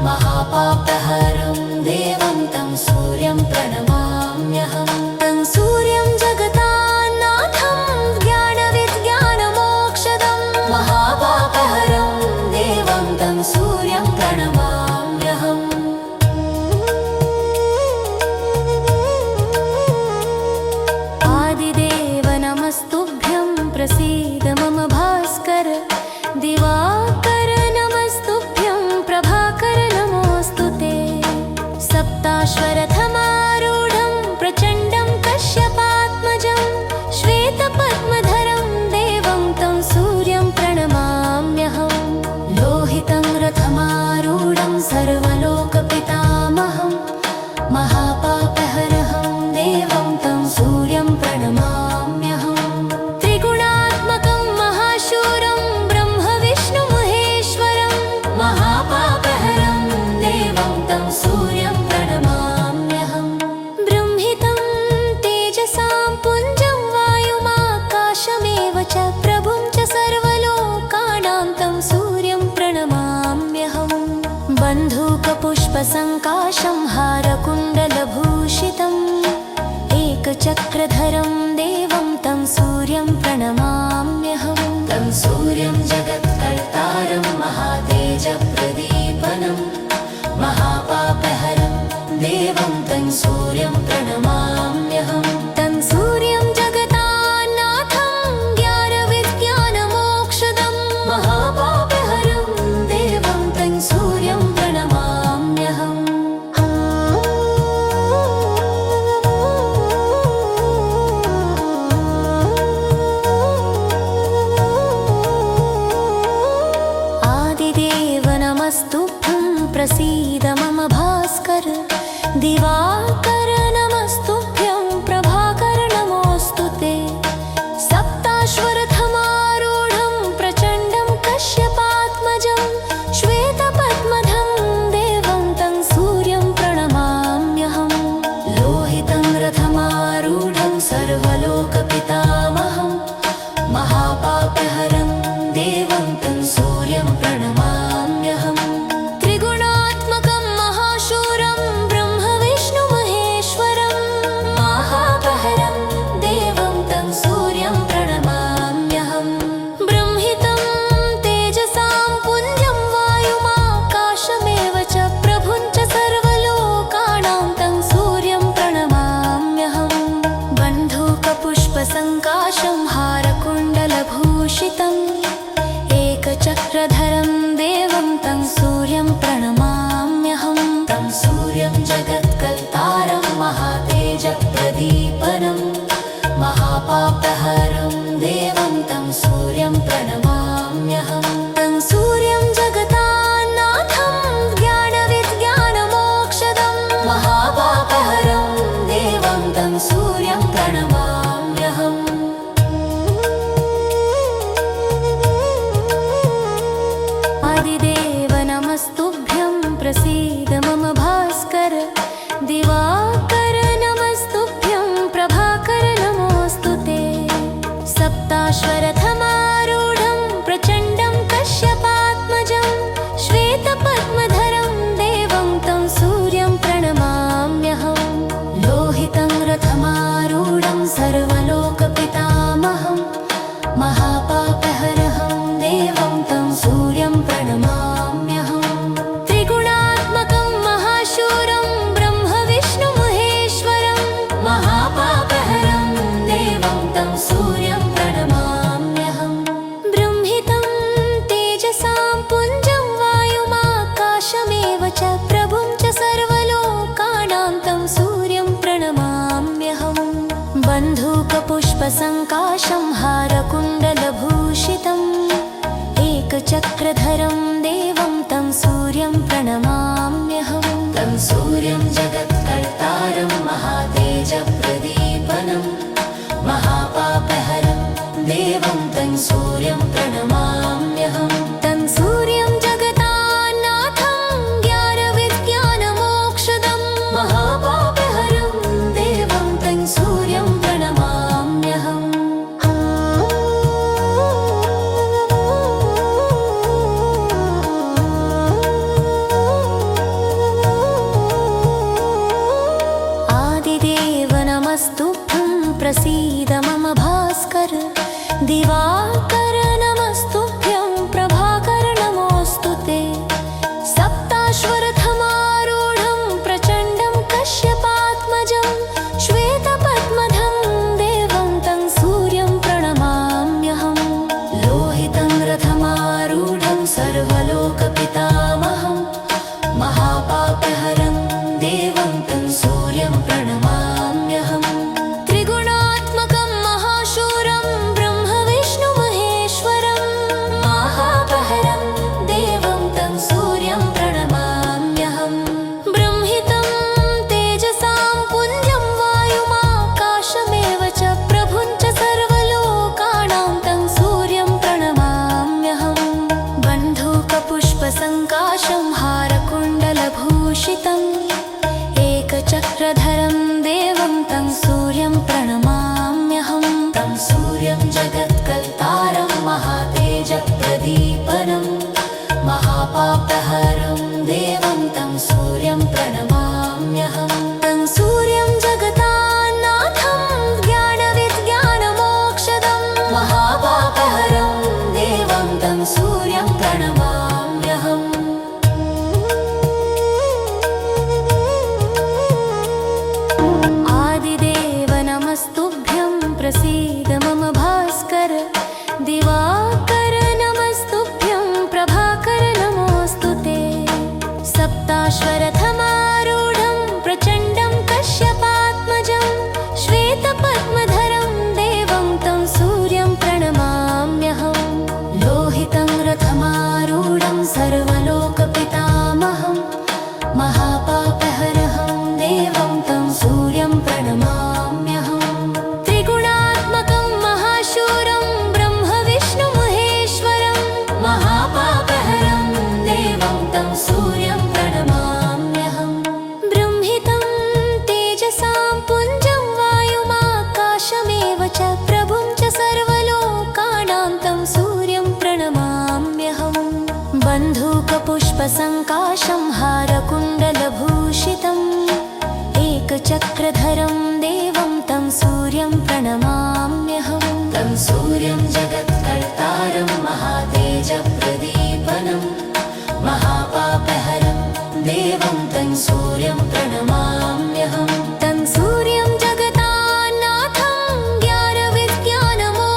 महापापहरं देवं तं सूर्यं प्रणमाम्यहम्। तं सूर्यं जगतान्नाथं ज्ञानविज्ञानमोक्षदं महापापहरं देवं तं सूर्यं प्रणमाम्यहम्। आदिदेव नमस्तुभ्यं प्रसीद मम भास्कर। दिवाकर नमस्तुभ्यं प्रभाकर नमोऽस्तु ते। सप्ताश्वरथमारूढं प्रचण्डं कश्यपात्मजं श्वेतपद्मधरं देवं तं सूर्यं प्रणमाम्यहम्। लोहितं रथमारूढं सर्वलोकपितामहं महापापहरहं देवं तं सूर्यं प्रणमाम्यहम्। त्रिगुणात्मकं महाशूरं ब्रह्मविष्णुमहेश्वरं महापापहरं देवं तं सूर्यं प्रणमाम्यहम्। ब्रह्मितं तेजसां पुञ्जं वायुमाकाशमेव च प्रभुं च सर्वलोकानां तं सूर्यं प्रणमाम्यहम्। बन्धूकपुष्पसङ्काशं हारकुण्डलभूषितम् एकचक्रधरं देवं तं सूर्यं प्रणमाम्यहम्। तं सूर्यं जगत्कर्तारं महातेजप्रदीपनं महापापहरं देवं तं सूर्यं प्रणमाम्यहम्। तं सूर्यं जगतान्नाथं ज्ञानविज्ञानमोक्षदं महापापहरं देवं तं सूर्यं प्रणमाम्यहम्। आदिदेव नमस्तुभ्यं प्रसीद मम भास्कर। दिवाकर नमस्तुभ्यं प्रभाकर नमोऽस्तु ते। सप्तशृङ्गसङ्काशं हारकुण्डलभूषितम् एकचक्रधरं देवं तं सूर्यं प्रणमाम्यहं तं सूर्यं जगत्कर्तारं महातेजप्रदीपनं महापापहरं देवं तं सूर्यं प्रणमाम्यहं तं सूर्यं जगतान्नाथं ज्ञानविज्ञानमोक्षदं महापापहरं देवं तं सूर्यं प्रणमाम्यहम् आदिदेव नमस्तुभ्यं प्रसीद मम भास्कर दिवाकर नमस्तुभ्यं प्रभाकर नमोऽस्तु ते सप्ताश्वरथमारूढं प्रचण्डं कश्यपात्मजं श्वेतपद्मधरं देवं तं सूर्यं प्रणमाम्यहं लोहितं रथमारूढं सर्वलोकपितामहं महापापहरहं देवं तं सूर्यं प्रणमाम्यहं त्रिगुणात्मकं महाशूरं ब्रह्मविष्णुमहेश्वरं महापापहरं देवं तं सूर्यं प्रणमाम्यहं ब्रह्मितं तेजसां पुञ्जं वायुमाकाशमेव च प्रभुं च सर्वलोकानां तं सूर्यं प्रणमाम्यहं बन्धूकपुष्पसङ्काशं हारकुण्डलभूषितम् एकचक्रधरं देवं तं सूर्यं प्रणमाम्यहं तं सूर्यं जगत्कर्तारं महातेजप्रदीपनं महापापहरं देवं तं सूर्यं प्रणमाम्यहं तं सूर्यं जगतान्नाथं ज्ञानविज्ञानमोक्षदं महापापहरं देवं तं सूर्यं प्रणमाम्यहम् आदिदेव नमस्तुभ्यं प्रसीद मम भास्कर दिवाकर नमस्तुभ्यं प्रभाकर नमोऽस्तु ते सप्ताश्वरथमारूढं प्रचण्डं कश्यपात्मजं श्वेतपद्मधं देवं तं सूर्यं प्रणमाम्यहं लोहितं रथमारूढं सर्वलोकपितामहं महापापहरं देवं तं सूर्यं प्रणमाम्यहं त्रिगुणात्मकं महाशूरं ब्रह्मविष्णुमहेश्वरं महापापहरं देवं तं सूर्यं प्रणमाम्यहं ब्रह्मितं तेजसां पुञ्जं वायुमाकाशमेव च प्रभुं च सर्वलोकानां तं सूर्यं प्रणमाम्यहं बन्धूकपुष्पसङ्काशं हारकुण्डलभूषितम् एकचक्रधरं देवं तं सूर्यं प्रणमाम्यहं तं सूर्यं जगत्कर्तारं महातेजप्रदीपनं महापापहरं देवं तं सूर्यं प्रणमाम्यहं तं सूर्यं जगतान्नाथं ज्ञानविज्ञानमोक्षदं महापापहरं देवं तं सूर्यं प्रणमाम्यहम् आदिदेव नमस्तुभ्यं प्रसीद मम भास्कर दिवाकर नमस्तुभ्यं प्रभाकर नमोऽस्तु ते सप्ताश्वरथमारूढं प्रचण्डं कश्यपात्मजं श्वेतपद्मधरं देवं तं सूर्यं प्रणमाम्यहं लोहितं रथमारूढं सर्वलोकपितामहं महापापहरहं देवं तं सूर्यं प्रणमाम्यहं त्रिगुणात्मकं महाशूरं ब्रह्मविष्णुमहेश्वरं महापापहरं देवं तं सूर्यं प्रणमाम्यहं ब्रह्मितं तेजसां पुञ्जं वायुमाकाशमेव च प्रभुं च सर्वलोकानां तं सूर्यं प्रणमाम्यहं बन्धूकपुष्पसङ्काशं हारकुण्डलभूषितम् एकचक्रधरं देवं तं सूर्यं प्रणमाम्यहं तं सूर्यं जगत्कर्तारं महातेजप्रदीपनं महापापहरं देवं तं सूर्यं प्रणमाम्यहं तं सूर्यं जगतान्नाथं ज्ञानविज्ञानमो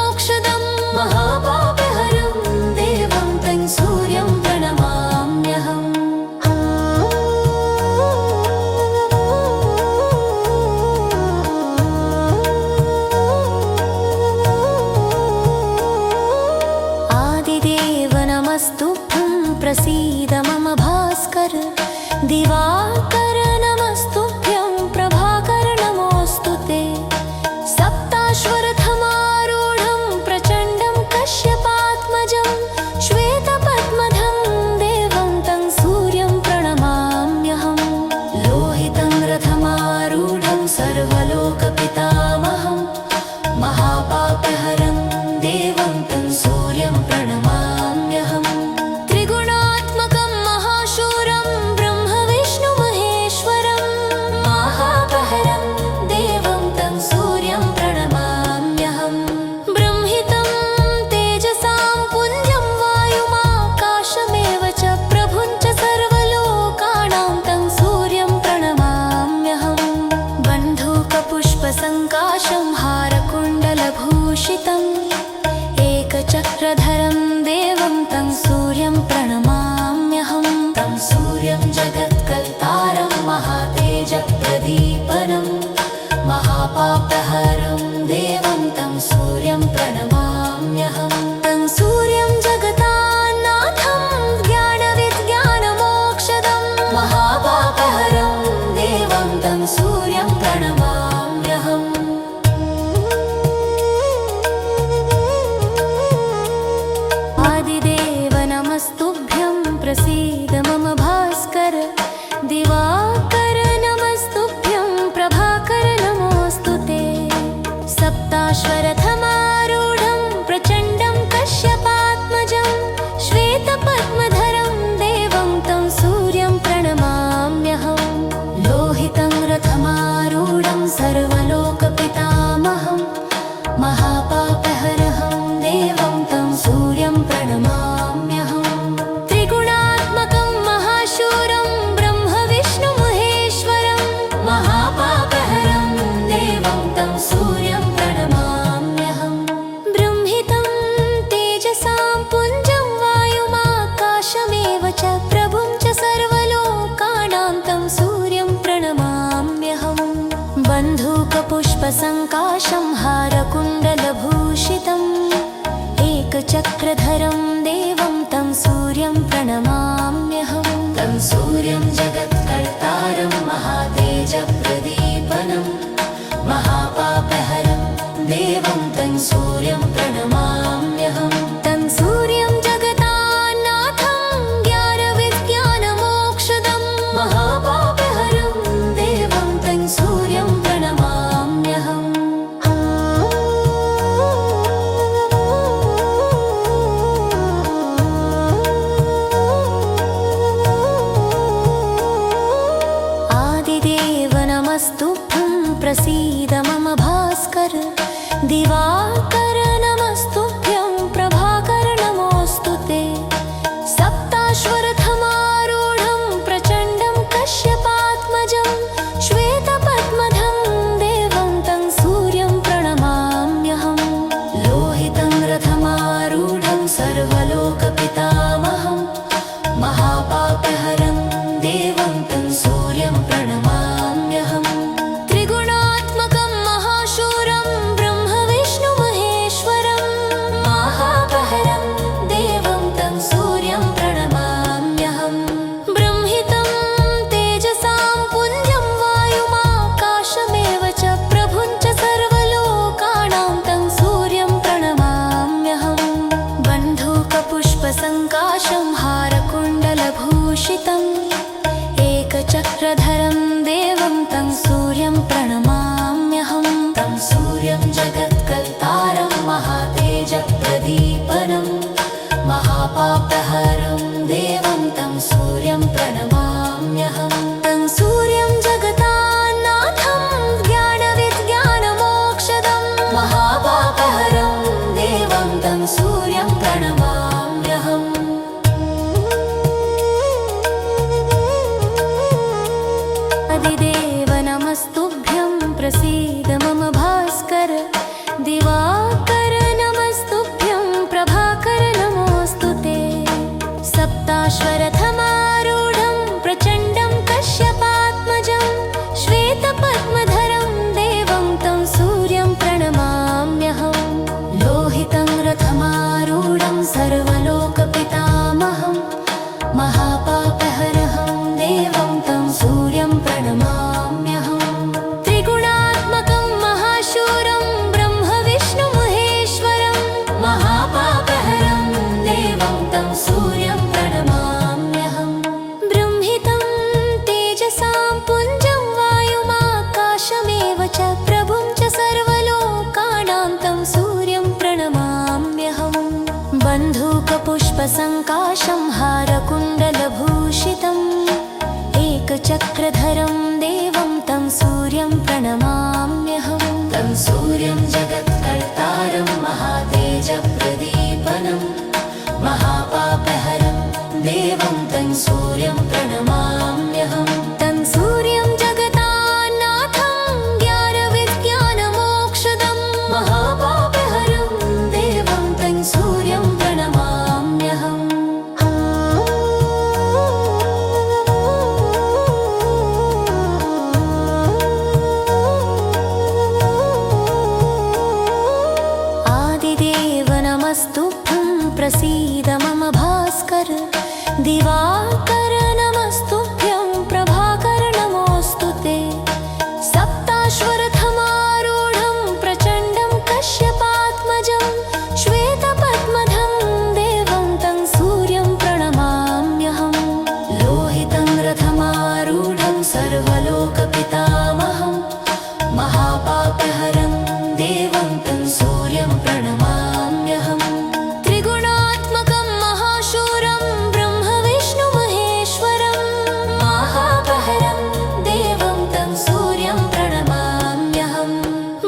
नमस्तुभ्यं प्रसीद मम भास्कर दिवाकर नमस्तुभ्यं प्रभाकर नमोऽस्तु ते सप्ताश्वरथमारूढं प्रचण्डं कश्यपात्मजं श्वेतपद्मधं देवं तं सूर्यं प्रणमाम्यहं लोहितं रथमारूढं सर्वलोकपितामहं महापापहरं देवं तं सूर्यं प्रणमाम्यहं त्रिगुणात्मकं महाशूरं ब्रह्मविष्णुमहेश्वरं महापहरं देवं तं सूर्यं प्रणमाम्यहं ब्रह्मितं तेजसां पुञ्जं वायुमाकाशमेव च प्रभुं च सर्वलोकानां तं सूर्यं प्रणमाम्यहं बन्धूकपुष्पसङ्काशं हारकुण्डलभूषितम् एकचक्रधरं देवं तं सूर्यं प्रणमाम्यहं तं सूर्यं जगत्कर्तारं महातेजप्रदीपनं महापापहरं देवं तं सूर्यं प्रणमाम्यहं तं सूर्यं जगतान्नाथं ज्ञानविज्ञानमोक्षदं महापापहरं देवं तं सूर्यं प्रणमाम्यहम् आदिदेव नमस्तुभ्यं प्रसीद मम भास्कर दिवाकर नमस्तुभ्यं प्रभाकर नमोऽस्तु ते सप्ताश्वरथमारूढं प्रचण्डं कश्यपात्मजं श्वेतपद्मधरं देवं तं सूर्यं प्रणमाम्यहं लोहितं रथमारूढं सर्वलोकपितामहं महापापहरं देवं तं सूर्यं प्रणमाम्यहं त्रिगुणात्मकं महाशूरं ब्रह्मविष्णुमहेश्वरं महापापहरं देवं तं सूर्यं प्रणमाम्यहं ब्रह्मितं तेजसां पुञ्जं वायुमाकाशमेव च प्रभुं च सर्वलोकानां तं सूर्यं प्रणमाम्यहं बन्धूकपुष्पसङ्काशं हारकुण्डलभूषितम् एकचक्रधरं देवं तं सूर्यं प्रणमाम्यहं तं सूर्यं जगत्कर्तारं महातेजप्रदीपनं महापापहरं देवं तं सूर्यं प्रणमाम्यहं तं सूर्यं जगतान्नाथं ज्ञानविज्ञानमोक्षदं महापापहरं देवं तं सूर्यं प्रणमाम्यहम् आदिदेव नमस्तुभ्यं प्रसीद मम भास्कर दिवाकर नमस्तुभ्यं प्रभाकर नमोऽस्तु ते सप्ताश्वरथमारूढं प्रचण्डं कश्यपात्मजं श्वेतपद्मधं देवं तं सूर्यं प्रणमाम्यहं लोहितं रथमारूढं सर्वलोकपितामहं महापापहरं देवं तं सूर्यं प्रणमाम्यहं त्रिगुणात्मकं महाशूरं ब्रह्मविष्णुमहेश्वरं महापहरं देवं तं सूर्यं प्रणमाम्यहं ब्रह्मितं तेजसां पुञ्जं वायुमाकाशमेव च प्रभुं च सर्वलोकानां तं सूर्यं प्रणमाम्यहं बन्धूकपुष्पसङ्काशं हारकुण्डलभूषितम् एकचक्रधरं देवं तं सूर्यं प्रणमाम्यहं तं सूर्यं जगत्कर्तारं महातेजप्रदीपनं महापापहरं देवं तं सूर्यं प्रणमाम्यहं तं सूर्यं जगतान्नाथं ज्ञानविज्ञानमोक्षदं महापापहरं देवं तं सूर्यं प्रणमाम्यहम् आदिदेव नमस्तुभ्यं प्रसीद मम भास्कर दिवाकर नमस्तुभ्यं प्रभाकर नमोऽस्तु ते सप्ताश्वरथमारूढं नमस्तुभ्यं प्रसीद मम भास्कर दिवाकर नमस्तुभ्यं प्रभाकर नमोऽस्तु ते सप्ताश्वरथमारूढं प्रचण्डं कश्यपात्मजं श्वेतपद्मधं देवं तं सूर्यं प्रणमाम्यहं लोहितं रथमारूढं सर्वलोकपितामहं महापापहरं देवं तं सूर्यं प्रणमाम्यहं त्रिगुणात्मकं महाशूरं ब्रह्मविष्णुमहेश्वरं महापहरं देवं तं सूर्यं प्रणमाम्यहं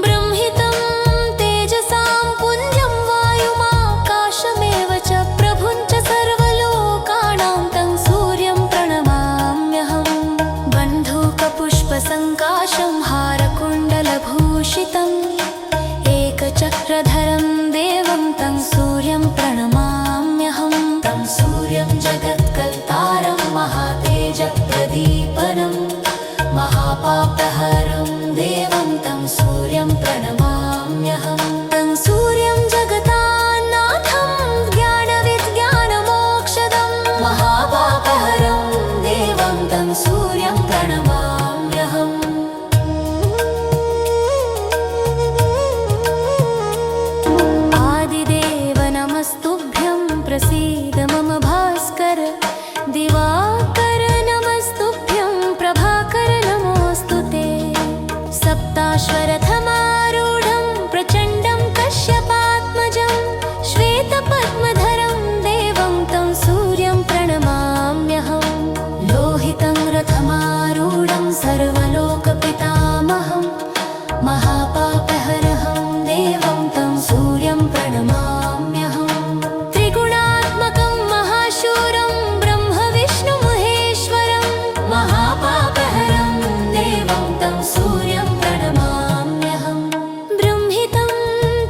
ब्रह्मितं तेजसां पुञ्जं वायुमाकाशमेव च प्रभुं च सर्वलोकानां तं सूर्यं प्रणमाम्यहं बन्धूकपुष्पसङ्काशं हारकुण्डलभूषितम् एकचक्रधरं देवं तं सूर्यं प्रणमाम्यहं तं सूर्यं जगत्कर्तारं महातेजप्रदीपनं महापापहरं देवं तं सूर्यं प्रणमाम्यहं तं सूर्यं जगतान्नाथं ज्ञानविज्ञानमोक्षदं महापापहरं देवं तं सूर्यं प्रणमाम्यहम् नमस्तुभ्यं प्रसीद मम भास्कर दिवाकर नमस्तुभ्यं प्रभाकर नमोऽस्तु ते सप्ताश्वरथमारूढं प्रचण्डं कश्यपात्मजं श्वेतपद्मधरं देवं तं सूर्यं प्रणमाम्यहं लोहितं रथमारूढं सर्वलोकपितामहं महापापहरं देवं तं सूर्यं प्रणमाम्यहं त्रिगुणात्मकं महाशूरं ब्रह्मविष्णुमहेश्वरं महापापहरं देवं तं सूर्यं प्रणमाम्यहं ब्रह्मितं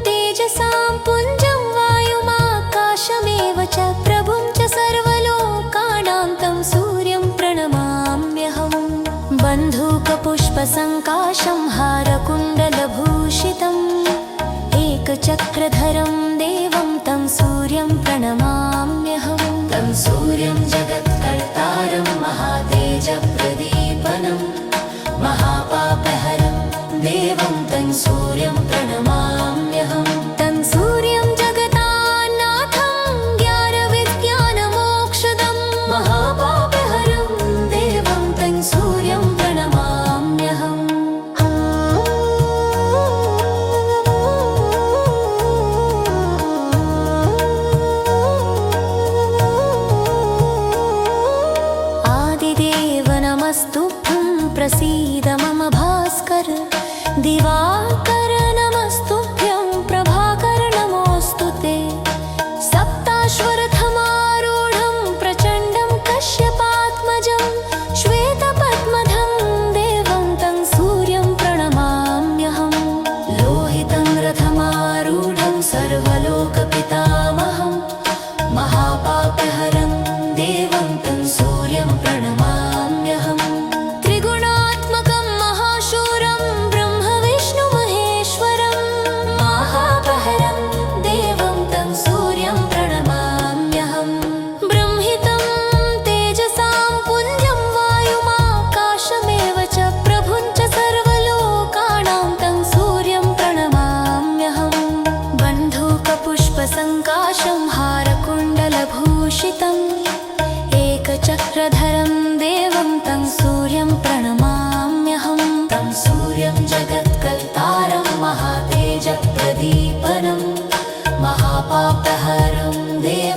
तेजसां पुञ्जं वायुमाकाशमेव च प्रभुं च सर्वलोकानां तं सूर्यं प्रणमाम्यहं बन्धूकपुष्पसङ्काशं हारकुण्डलभूषितम् एकचक्रधरं देवं तं सूर्यं प्रणमाम्यहं तं सूर्यं जगत्कर्तारं महातेजप्रदीपनं महापापहरं देवं तं सूर्यं प्रणमाम्यहं तं सूर्यं जगतान्नाथं ज्ञानविज्ञानमोक्षदं महापापहरं देवं तं सूर्यं प्रणमाम्यहम् नमस्तुभ्यं प्रसीद मम भास्कर दिवाकर नमस्तुभ्यं प्रभाकर नमोऽस्तु ते सप्ताश्वरथमारूढं प्रचण्डं कश्यपात्मजं श्वेतपद्मधं देवं तं सूर्यं प्रणमाम्यहं लोहितं रथमारूढं सर्वलोकपितामहं महापापहरं देवं तं सूर्यं प्रणमाम्यहं त्रिगुणात्मकं महाशूरं ब्रह्मविष्णुमहेश्वरं महापहरं देवं तं सूर्यं प्रणमाम्यहं ब्रह्मितं तेजसां पुञ्जं वायुमाकाशमेव च प्रभुं च सर्वलोकानां तं सूर्यं प्रणमाम्यहं बन्धूकपुष्पसङ्काशं हारकुण्डलभूषितम् एकचक्रधरं देवं तं सूर्यं प्रणमाम्यहं तं सूर्यं जगत्कर्तारं महातेजप्रदीपनं महापापहरं देवं